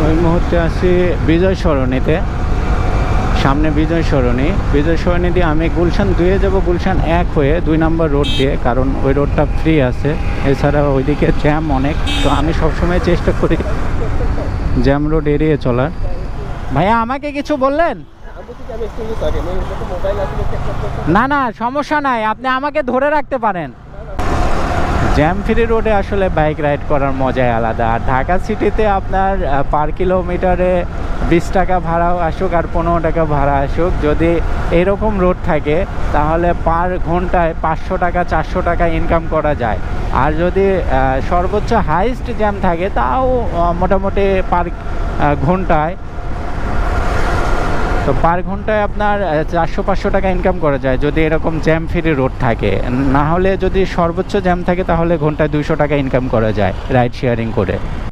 ওই মুহূর্তে আছি বিজয় সরণিতে, সামনে বিজয় সরণি। বিজয় সরণি দিয়ে আমি গুলশান 2-এ যাব, গুলশান 1 হয়ে 2 নম্বর রোড দিয়ে, কারণ ওই রোডটা ফ্রি আছে। এছাড়া ওইদিকে জ্যাম অনেক, তো আমি সবসময় চেষ্টা করি জ্যাম রোড এড়িয়ে চলার। ভাইয়া আমাকে কিছু বললেন? না না সমস্যা নাই, আপনি আমাকে ধরে রাখতে পারেন। জ্যাম ফ্রি রোডে আসলে বাইক রাইড করার মজাই আলাদা। আর ঢাকা সিটিতে আপনার পার কিলোমিটারে 20 টাকা ভাড়াও আসুক আর 15 টাকা ভাড়া আসুক, যদি এরকম রোড থাকে তাহলে পার ঘন্টায় 500 টাকা 400 টাকা ইনকাম করা যায়। আর যদি সর্বোচ্চ হাইস্ট জ্যাম থাকে তাও মোটামুটি পার ঘন্টায়, তো পার ঘন্টায় আপনার 400-500 টাকা ইনকাম করা যায় যদি এরকম জ্যাম ফ্রি রোড থাকে। না হলে যদি সর্বোচ্চ জ্যাম থাকে তাহলে ঘন্টায় 200 টাকা ইনকাম করা যায় রাইড শেয়ারিং করে।